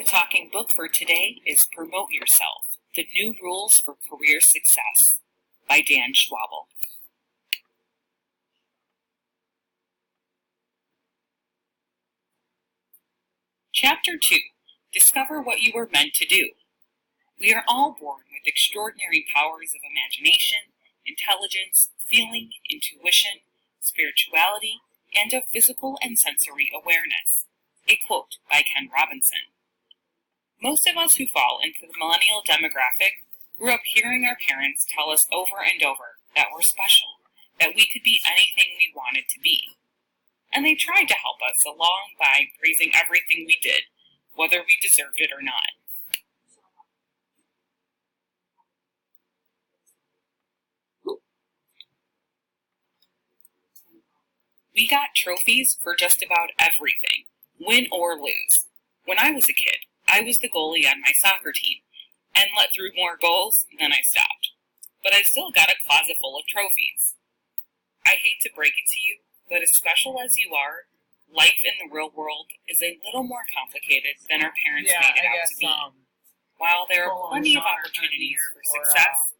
talking book for today is Promote Yourself, The New Rules for Career Success by Dan Schwabel. Chapter 2. Discover what you were meant to do. We are all born with extraordinary powers of imagination, intelligence, feeling, intuition, spirituality, and of physical and sensory awareness. A quote by Ken Robinson. Most of us who fall into the millennial demographic grew up hearing our parents tell us over and over that we're special, that we could be anything we wanted to be. And they tried to help us along by praising everything we did, whether we deserved it or not. We got trophies for just about everything, win or lose. When I was a kid, I was the goalie on my soccer team, and let through more goals than I stopped. But I still got a closet full of trophies. I hate to break it to you, but as special as you are, life in the real world is a little more complicated than our parents made it out to be. While there are plenty of opportunities for success,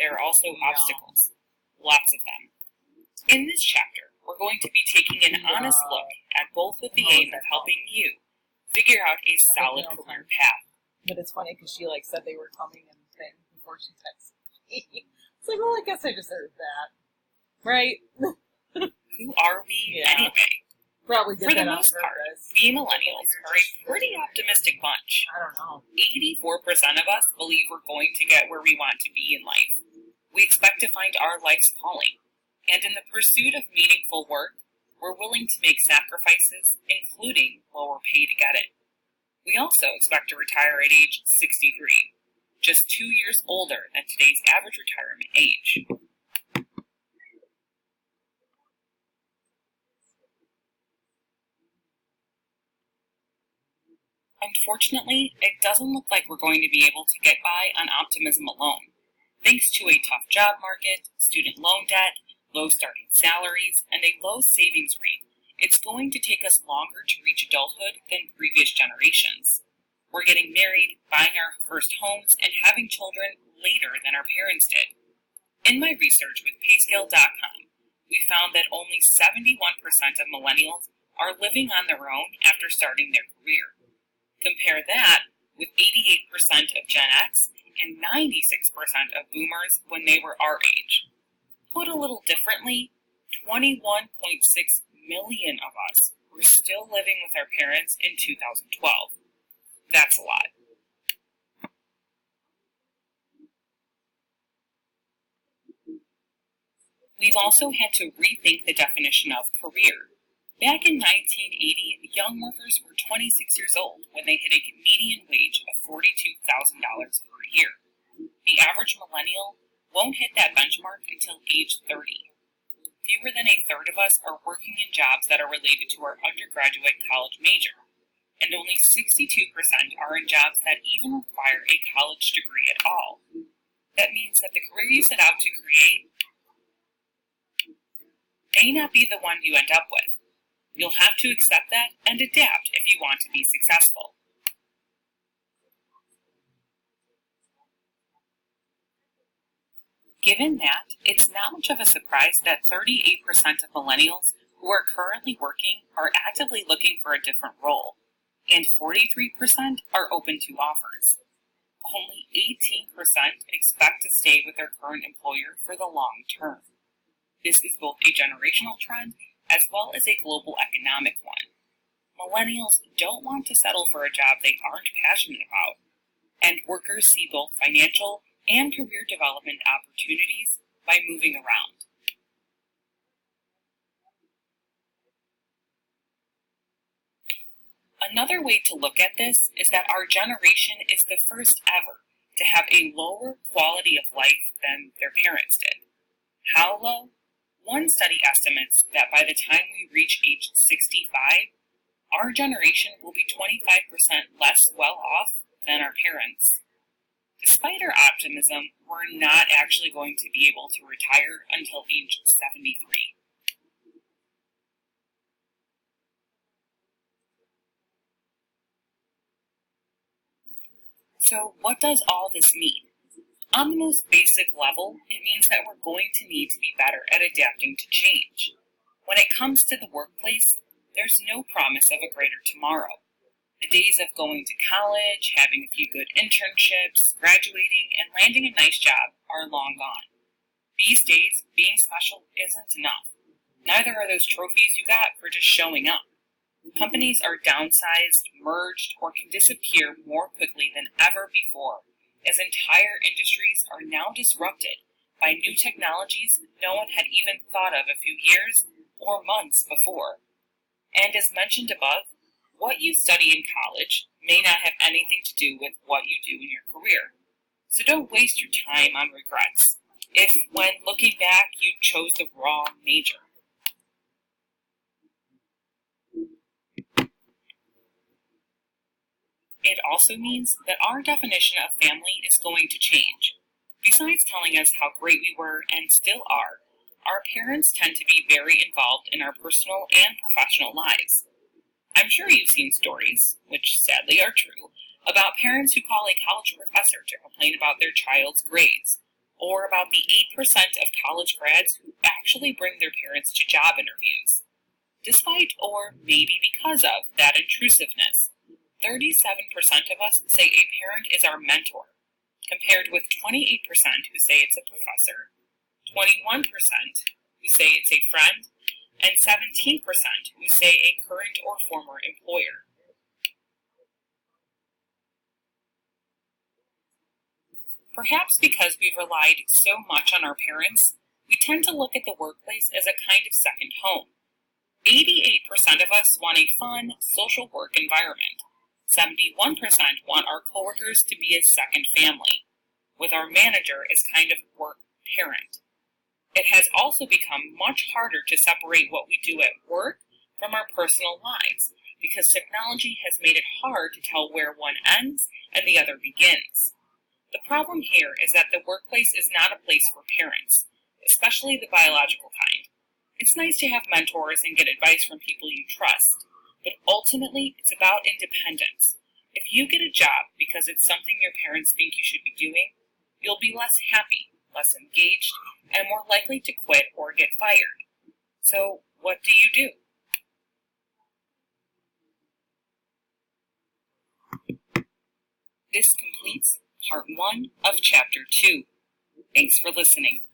there are also obstacles, lots of them. In this chapter, we're going to be taking an honest look at both with the aim of helping you figure out a solid career path. But it's funny because she said they were coming and thing before she texted me. It's like, well, I guess I deserve that, right? Who are we anyway? Probably did For the that most on part, purpose. we millennials are a pretty optimistic bunch. I don't know. 84% of us believe we're going to get where we want to be in life. We expect to find our life's calling. And in the pursuit of meaningful work, we're willing to make sacrifices, including lower pay to get it. We also expect to retire at age 63, just 2 years older than today's average retirement age. Unfortunately, it doesn't look like we're going to be able to get by on optimism alone. Thanks to a tough job market, student loan debt, low starting salaries, and a low savings rate, it's going to take us longer to reach adulthood than previous generations. We're getting married, buying our first homes, and having children later than our parents did. In my research with Payscale.com, we found that only 71% of millennials are living on their own after starting their career. Compare that with 88% of Gen X and 96% of boomers when they were our age. Put a little differently, 21.6 million of us were still living with our parents in 2012. That's a lot. We've also had to rethink the definition of career. Back in 1980, young workers were 26 years old when they hit a median wage of $42,000 per year. The average millennial won't hit that benchmark until age 30. Fewer than a third of us are working in jobs that are related to our undergraduate college major, and only 62% are in jobs that even require a college degree at all. That means that the career you set out to create may not be the one you end up with. You'll have to accept that and adapt if you want to be successful. Given that, it's not much of a surprise that 38% of millennials who are currently working are actively looking for a different role, and 43% are open to offers. Only 18% expect to stay with their current employer for the long term. This is both a generational trend as well as a global economic one. Millennials don't want to settle for a job they aren't passionate about, and workers see both financial and career development opportunities by moving around. Another way to look at this is that our generation is the first ever to have a lower quality of life than their parents did. How low? One study estimates that by the time we reach age 65, our generation will be 25% less well off than our parents. Despite our optimism, we're not actually going to be able to retire until age 73. So what does all this mean? On the most basic level, it means that we're going to need to be better at adapting to change. When it comes to the workplace, there's no promise of a greater tomorrow. The days of going to college, having a few good internships, graduating, and landing a nice job are long gone. These days, being special isn't enough. Neither are those trophies you got for just showing up. Companies are downsized, merged, or can disappear more quickly than ever before, as entire industries are now disrupted by new technologies no one had even thought of a few years or months before. And as mentioned above, what you study in college may not have anything to do with what you do in your career. So don't waste your time on regrets, if when looking back you chose the wrong major. It also means that our definition of family is going to change. Besides telling us how great we were and still are, our parents tend to be very involved in our personal and professional lives. I'm sure you've seen stories, which sadly are true, about parents who call a college professor to complain about their child's grades, or about the 8% of college grads who actually bring their parents to job interviews. Despite, or maybe because of, that intrusiveness, 37% of us say a parent is our mentor, compared with 28% who say it's a professor, 21% who say it's a friend, and 17% who say a current or former employer. Perhaps because we've relied so much on our parents, we tend to look at the workplace as a kind of second home. 88% of us want a fun, social work environment. 71% want our coworkers to be a second family, with our manager as kind of work parent. It has also become much harder to separate what we do at work from our personal lives, because technology has made it hard to tell where one ends and the other begins. The problem here is that the workplace is not a place for parents, especially the biological kind. It's nice to have mentors and get advice from people you trust, but ultimately it's about independence. If you get a job because it's something your parents think you should be doing, you'll be less happy, less engaged, and more likely to quit or get fired. So what do you do? This completes part 1 of chapter 2. Thanks for listening.